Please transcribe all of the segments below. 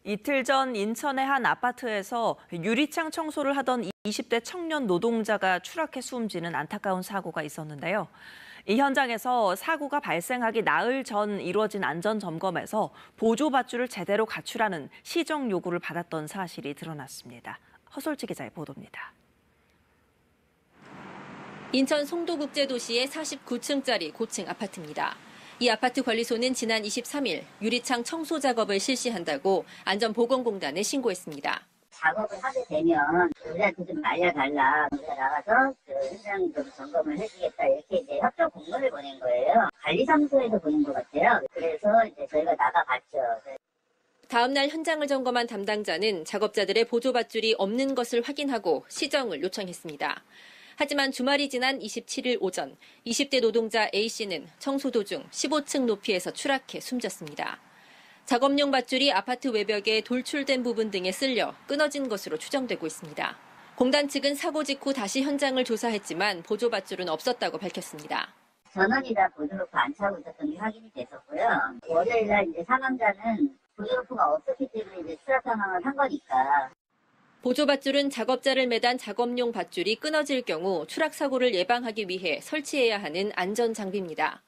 이틀 전 인천의 한 아파트에서 유리창 청소를 하던 20대 청년 노동자가 추락해 숨지는 안타까운 사고가 있었는데요. 이 현장에서 사고가 발생하기 나흘 전 이루어진 안전점검에서 보조밧줄을 제대로 갖추라는 시정 요구를 받았던 사실이 드러났습니다. 허솔지 기자의 보도입니다. 인천 송도국제도시의 49층짜리 고층 아파트입니다. 이 아파트 관리소는 지난 23일 유리창 청소 작업을 실시한다고 안전보건공단에 신고했습니다. 작업을 하게 되면 우리한테 좀 알려달라. 우리가 나가서 현장 좀 점검을 해주겠다. 이렇게 이제 협조 공문을 보낸 거예요. 관리사무소에서 보낸 것 같아요. 그래서 이제 저희가 나가봤죠. 다음 날 현장을 점검한 담당자는 작업자들의 보조밧줄이 없는 것을 확인하고 시정을 요청했습니다. 하지만 주말이 지난 27일 오전 20대 노동자 A씨는 청소 도중 15층 높이에서 추락해 숨졌습니다. 작업용 밧줄이 아파트 외벽에 돌출된 부분 등에 쓸려 끊어진 것으로 추정되고 있습니다. 공단 측은 사고 직후 다시 현장을 조사했지만 보조밧줄은 없었다고 밝혔습니다. 전원이 다 보조로프 안 차고 있었던 게 확인이 됐었고요. 월요일 날 이제 사망자는 보조로프가 없었기 때문에 이제 추락 상황을 한 거니까. 보조밧줄은 작업자를 매단 작업용 밧줄이 끊어질 경우 추락 사고를 예방하기 위해 설치해야 하는 안전 장비입니다.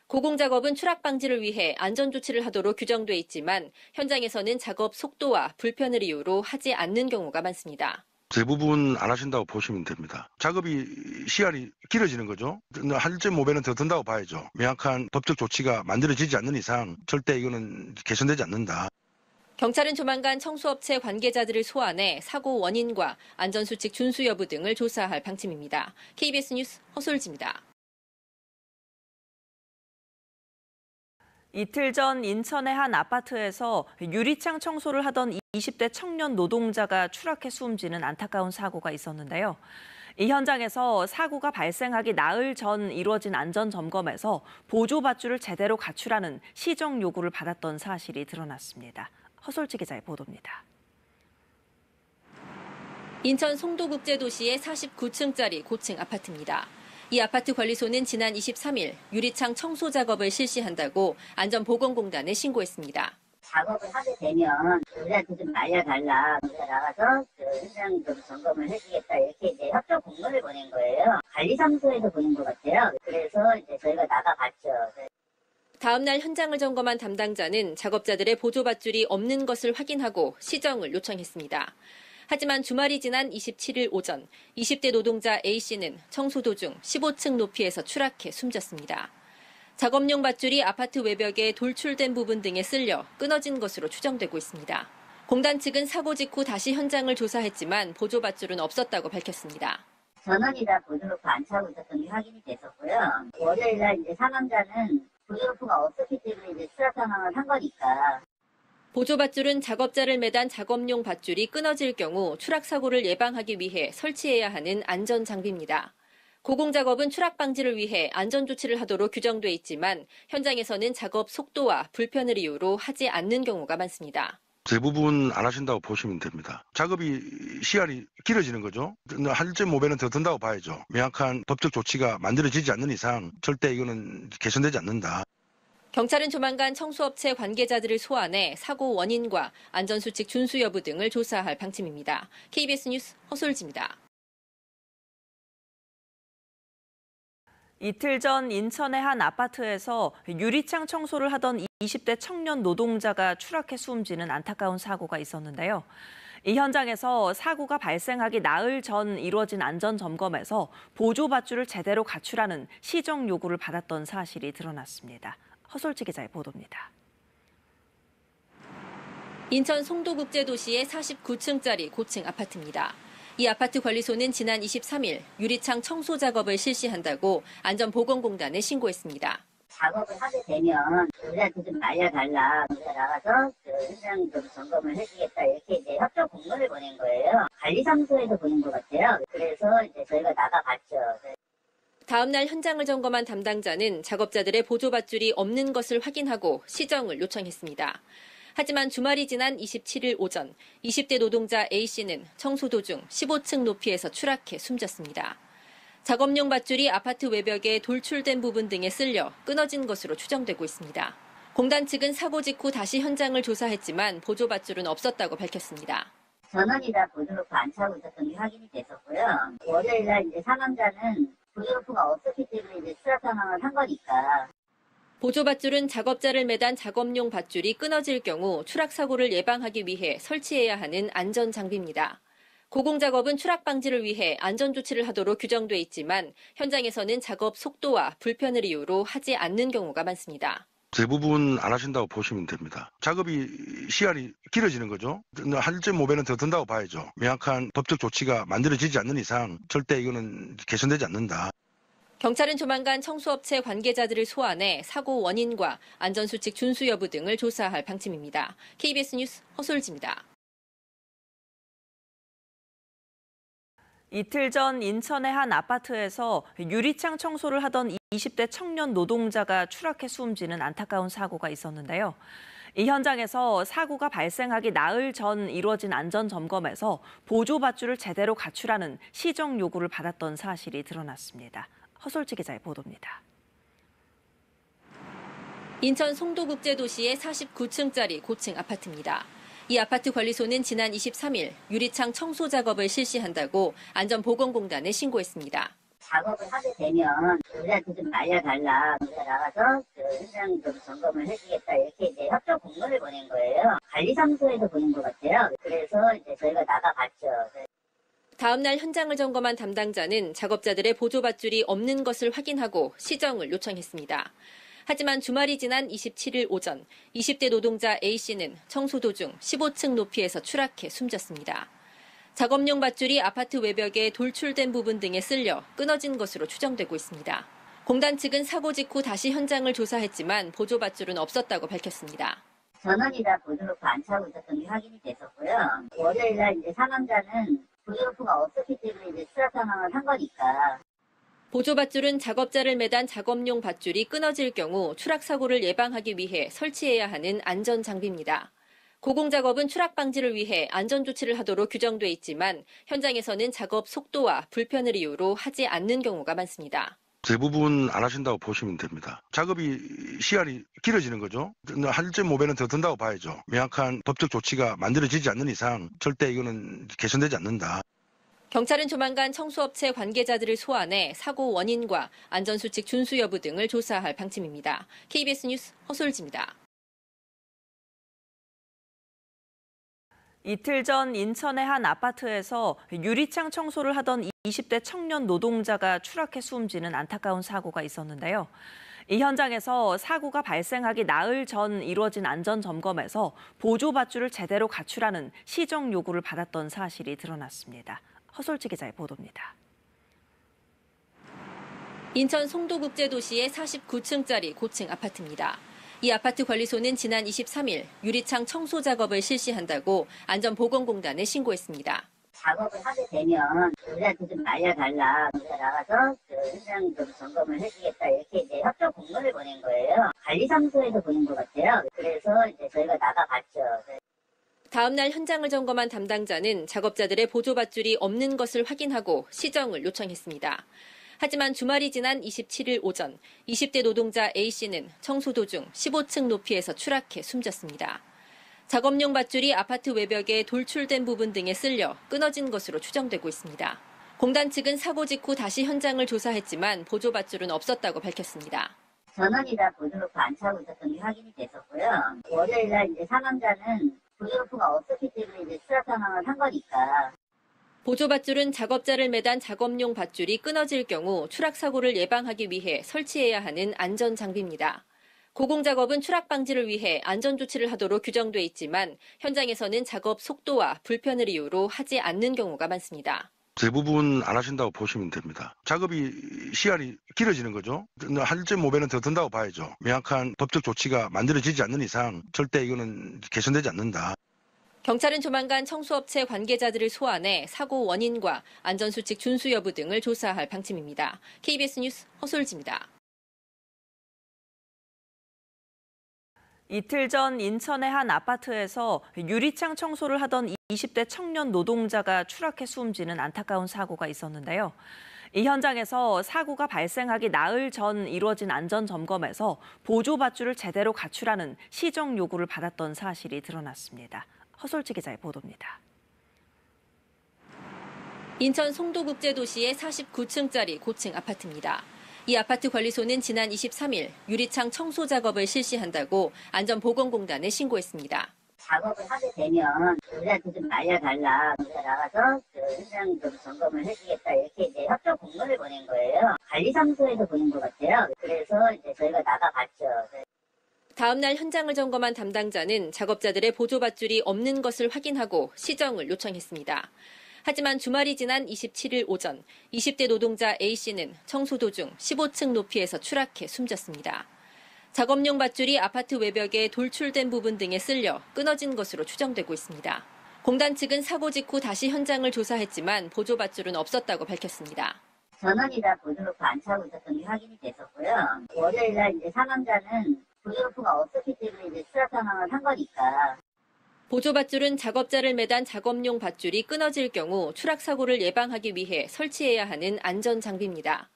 고공작업은 추락 방지를 위해 안전 조치를 하도록 규정돼 있지만 현장에서는 작업 속도와 불편을 이유로 하지 않는 경우가 많습니다. 대부분 안 하신다고 보시면 됩니다. 작업이 시간이 길어지는 거죠. 1.5배는 더 든다고 봐야죠. 명확한 법적 조치가 만들어지지 않는 이상 절대 이거는 개선되지 않는다. 경찰은 조만간 청소업체 관계자들을 소환해 사고 원인과 안전수칙 준수 여부 등을 조사할 방침입니다. KBS 뉴스 허솔지입니다. 이틀 전 인천의 한 아파트에서 유리창 청소를 하던 20대 청년 노동자가 추락해 숨지는 안타까운 사고가 있었는데요. 이 현장에서 사고가 발생하기 나흘 전 이루어진 안전점검에서 보조밧줄을 제대로 갖추라는 시정 요구를 받았던 사실이 드러났습니다. 허솔지 기자의 보도입니다. 인천 송도국제도시의 49층짜리 고층 아파트입니다. 이 아파트 관리소는 지난 23일 유리창 청소 작업을 실시한다고 안전보건공단에 신고했습니다. 작업을 하게 되면 우리한테 좀 알려달라. 우리가 나가서 현장 좀 점검을 해주겠다. 이렇게 이제 협조 공문을 보낸 거예요. 관리사무소에서 보낸 것 같아요. 그래서 이제 저희가 나가봤죠. 다음 날 현장을 점검한 담당자는 작업자들의 보조밧줄이 없는 것을 확인하고 시정을 요청했습니다. 하지만 주말이 지난 27일 오전 20대 노동자 A씨는 청소 도중 15층 높이에서 추락해 숨졌습니다. 작업용 밧줄이 아파트 외벽에 돌출된 부분 등에 쓸려 끊어진 것으로 추정되고 있습니다. 공단 측은 사고 직후 다시 현장을 조사했지만 보조밧줄은 없었다고 밝혔습니다. 전원이 다 보조로프 안 차고 있었던 게 확인이 됐었고요. 월요일 날 이제 사망자는 보조로프가 없었기 때문에 이제 추락 상황을 한 거니까. 보조밧줄은 작업자를 매단 작업용 밧줄이 끊어질 경우 추락 사고를 예방하기 위해 설치해야 하는 안전 장비입니다. 고공작업은 추락 방지를 위해 안전 조치를 하도록 규정돼 있지만 현장에서는 작업 속도와 불편을 이유로 하지 않는 경우가 많습니다. 대부분 안 하신다고 보시면 됩니다. 작업이 시간이 길어지는 거죠. 1.5배는 더 든다고 봐야죠. 명확한 법적 조치가 만들어지지 않는 이상 절대 이거는 개선되지 않는다. 경찰은 조만간 청소업체 관계자들을 소환해 사고 원인과 안전수칙 준수 여부 등을 조사할 방침입니다. KBS 뉴스 허솔지입니다. 이틀 전 인천의 한 아파트에서 유리창 청소를 하던 20대 청년 노동자가 추락해 숨지는 안타까운 사고가 있었는데요. 이 현장에서 사고가 발생하기 나흘 전 이루어진 안전점검에서 보조밧줄을 제대로 갖추라는 시정 요구를 받았던 사실이 드러났습니다. 허솔지 기자의 보도입니다. 인천 송도국제도시의 49층짜리 고층 아파트입니다. 이 아파트 관리소는 지난 23일 유리창 청소 작업을 실시한다고 안전보건공단에 신고했습니다. 작업을 하게 되면 우리한테 좀 알려달라. 우리가 나가서 현장 좀 점검을 해주겠다. 이렇게 이제 협조 공문을 보낸 거예요. 관리사무소에서 보낸 것 같아요. 그래서 이제 저희가 나가봤죠. 다음 날 현장을 점검한 담당자는 작업자들의 보조밧줄이 없는 것을 확인하고 시정을 요청했습니다. 하지만 주말이 지난 27일 오전 20대 노동자 A씨는 청소 도중 15층 높이에서 추락해 숨졌습니다. 작업용 밧줄이 아파트 외벽에 돌출된 부분 등에 쓸려 끊어진 것으로 추정되고 있습니다. 공단 측은 사고 직후 다시 현장을 조사했지만 보조 밧줄은 없었다고 밝혔습니다. 전원이 다 보조로프 안 차고 있었던 게 확인이 됐었고요. 월요일날 이제 사망자는 보조로프가 없었기 때문에 이제 추락 사망을 한 거니까. 보조 밧줄은 작업자를 매단 작업용 밧줄이 끊어질 경우 추락 사고를 예방하기 위해 설치해야 하는 안전 장비입니다. 고공 작업은 추락 방지를 위해 안전 조치를 하도록 규정돼 있지만 현장에서는 작업 속도와 불편을 이유로 하지 않는 경우가 많습니다. 대부분 안 하신다고 보시면 됩니다. 작업이 시간이 길어지는 거죠. 1.5배는 더 든다고 봐야죠. 명확한 법적 조치가 만들어지지 않는 이상 절대 이거는 개선되지 않는다. 경찰은 조만간 청소업체 관계자들을 소환해 사고 원인과 안전수칙 준수 여부 등을 조사할 방침입니다. KBS 뉴스 허솔지입니다. 이틀 전 인천의 한 아파트에서 유리창 청소를 하던 20대 청년 노동자가 추락해 숨지는 안타까운 사고가 있었는데요. 이 현장에서 사고가 발생하기 나흘 전 이루어진 안전점검에서 보조밧줄을 제대로 갖추라는 시정 요구를 받았던 사실이 드러났습니다. 허솔지 기자의 보도입니다. 인천 송도국제도시의 49층짜리 고층 아파트입니다. 이 아파트 관리소는 지난 23일 유리창 청소 작업을 실시한다고 안전보건공단에 신고했습니다. 작업을 하게 되면 우리한테 좀 알려달라. 우리가 나가서 현장 좀 점검을 해주겠다. 이렇게 이제 협조 공문을 보낸 거예요. 관리사무소에서 보낸 것 같아요. 그래서 이제 저희가 나가봤죠. 다음 날 현장을 점검한 담당자는 작업자들의 보조 밧줄이 없는 것을 확인하고 시정을 요청했습니다. 하지만 주말이 지난 27일 오전 20대 노동자 A씨는 청소 도중 15층 높이에서 추락해 숨졌습니다. 작업용 밧줄이 아파트 외벽에 돌출된 부분 등에 쓸려 끊어진 것으로 추정되고 있습니다. 공단 측은 사고 직후 다시 현장을 조사했지만 보조 밧줄은 없었다고 밝혔습니다. 전원이 다 보조로프 안 차고 있었던 게 확인이 됐었고요. 월요일날 이제 사망자는 보조로프가 없었기 때문에 이제 추락 사망을 한 거니까. 보조 밧줄은 작업자를 매단 작업용 밧줄이 끊어질 경우 추락 사고를 예방하기 위해 설치해야 하는 안전 장비입니다. 고공 작업은 추락 방지를 위해 안전 조치를 하도록 규정돼 있지만 현장에서는 작업 속도와 불편을 이유로 하지 않는 경우가 많습니다. 대부분 안 하신다고 보시면 됩니다. 작업이 시간이 길어지는 거죠. 1.5배는 더 든다고 봐야죠. 명확한 법적 조치가 만들어지지 않는 이상 절대 이거는 개선되지 않는다. 경찰은 조만간 청소업체 관계자들을 소환해 사고 원인과 안전수칙 준수 여부 등을 조사할 방침입니다. KBS 뉴스 허솔지입니다. 이틀 전 인천의 한 아파트에서 유리창 청소를 하던 20대 청년 노동자가 추락해 숨지는 안타까운 사고가 있었는데요. 이 현장에서 사고가 발생하기 나흘 전 이루어진 안전점검에서 보조밧줄을 제대로 갖추라는 시정 요구를 받았던 사실이 드러났습니다. 허솔지 기자의 보도입니다. 인천 송도국제도시의 49층짜리 고층 아파트입니다. 이 아파트 관리소는 지난 23일 유리창 청소 작업을 실시한다고 안전보건공단에 신고했습니다. 작업을 하게 되면 우리한테 좀 알려달라. 우리가 나가서 현장 좀 점검을 해주겠다. 이렇게 이제 협조 공문을 보낸 거예요. 관리사무소에서 보낸 것 같아요. 그래서 이제 저희가 나가봤죠. 다음 날 현장을 점검한 담당자는 작업자들의 보조 밧줄이 없는 것을 확인하고 시정을 요청했습니다. 하지만 주말이 지난 27일 오전 20대 노동자 A씨는 청소 도중 15층 높이에서 추락해 숨졌습니다. 작업용 밧줄이 아파트 외벽에 돌출된 부분 등에 쓸려 끊어진 것으로 추정되고 있습니다. 공단 측은 사고 직후 다시 현장을 조사했지만 보조 밧줄은 없었다고 밝혔습니다. 전원이 다 보조로프 안 차고 있었던 게 확인이 됐었고요. 월요일날 이제 사망자는 보조로프가 없었기 때문에 이제 추락 사망을 한 거니까. 보조 밧줄은 작업자를 매단 작업용 밧줄이 끊어질 경우 추락 사고를 예방하기 위해 설치해야 하는 안전 장비입니다. 고공 작업은 추락 방지를 위해 안전 조치를 하도록 규정돼 있지만 현장에서는 작업 속도와 불편을 이유로 하지 않는 경우가 많습니다. 대부분 안 하신다고 보시면 됩니다. 작업이 시간이 길어지는 거죠. 1.5배는 더 든다고 봐야죠. 명확한 법적 조치가 만들어지지 않는 이상 절대 이거는 개선되지 않는다. 경찰은 조만간 청소업체 관계자들을 소환해 사고 원인과 안전수칙 준수 여부 등을 조사할 방침입니다. KBS 뉴스 허솔지입니다. 이틀 전 인천의 한 아파트에서 유리창 청소를 하던 20대 청년 노동자가 추락해 숨지는 안타까운 사고가 있었는데요. 이 현장에서 사고가 발생하기 나흘 전 이루어진 안전 점검에서 보조밧줄을 제대로 갖추라는 시정 요구를 받았던 사실이 드러났습니다. 허솔지 기자의 보도입니다. 인천 송도국제도시의 49층짜리 고층 아파트입니다. 이 아파트 관리소는 지난 23일 유리창 청소 작업을 실시한다고 안전보건공단에 신고했습니다. 작업을 하게 되면 우리한테 좀 알려달라. 우리가 나가서 현장 좀 점검을 해주겠다. 이렇게 이제 협조 공문을 보낸 거예요. 관리사무소에서 보낸 것 같아요. 그래서 이제 저희가 나가봤죠. 다음 날 현장을 점검한 담당자는 작업자들의 보조밧줄이 없는 것을 확인하고 시정을 요청했습니다. 하지만 주말이 지난 27일 오전 20대 노동자 A씨는 청소 도중 15층 높이에서 추락해 숨졌습니다. 작업용 밧줄이 아파트 외벽에 돌출된 부분 등에 쓸려 끊어진 것으로 추정되고 있습니다. 공단 측은 사고 직후 다시 현장을 조사했지만 보조밧줄은 없었다고 밝혔습니다. 전원이 다 보조로프 안 차고 있었던 게 확인이 됐었고요. 월요일날 이제 사망자는 보조로프가 없었기 때문에 이제 추락 상황을 한 거니까. 보조밧줄은 작업자를 매단 작업용 밧줄이 끊어질 경우 추락 사고를 예방하기 위해 설치해야 하는 안전 장비입니다.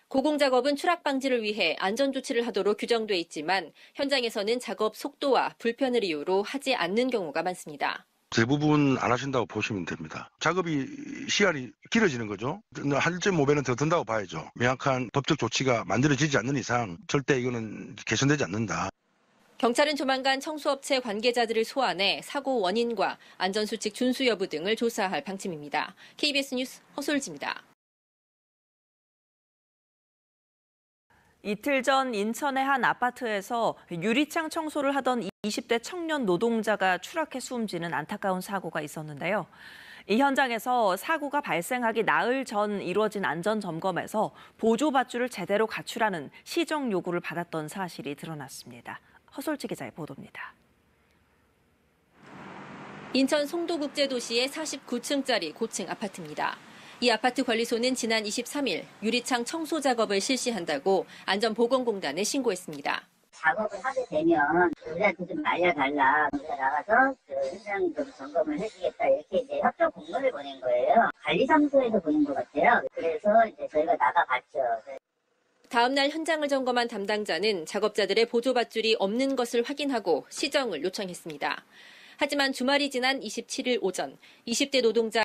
고공작업은 추락 방지를 위해 안전조치를 하도록 규정돼 있지만 현장에서는 작업 속도와 불편을 이유로 하지 않는 경우가 많습니다. 대부분 안 하신다고 보시면 됩니다. 작업이 시간이 길어지는 거죠. 한일째 모배는 더 든다고 봐야죠. 명확한 법적 조치가 만들어지지 않는 이상 절대 이거는 개선되지 않는다. 경찰은 조만간 청소업체 관계자들을 소환해 사고 원인과 안전수칙 준수 여부 등을 조사할 방침입니다. KBS 뉴스 허솔지입니다. 이틀 전 인천의 한 아파트에서 유리창 청소를 하던 20대 청년 노동자가 추락해 숨지는 안타까운 사고가 있었는데요. 이 현장에서 사고가 발생하기 나흘 전 이루어진 안전 점검에서 보조밧줄을 제대로 갖추라는 시정 요구를 받았던 사실이 드러났습니다. 허솔지 기자의 보도입니다. 인천 송도국제도시의 49층짜리 고층 아파트입니다. 이 아파트 관리소는 지난 23일 유리창 청소 작업을 실시한다고 안전보건공단에 신고했습니다. 작업을 하게 되면 우리한테 좀 알려달라. 우리가 나가서 현장 좀 점검을 해주겠다. 이렇게 이제 협조 공문을 보낸 거예요. 관리사무소에서 보낸 것 같아요. 그래서 이제 저희가 나가봤죠. 다음 날 현장을 점검한 담당자는 작업자들의 보조밧줄이 없는 것을 확인하고 시정을 요청했습니다. 하지만 주말이 지난 27일 오전 20대 노동자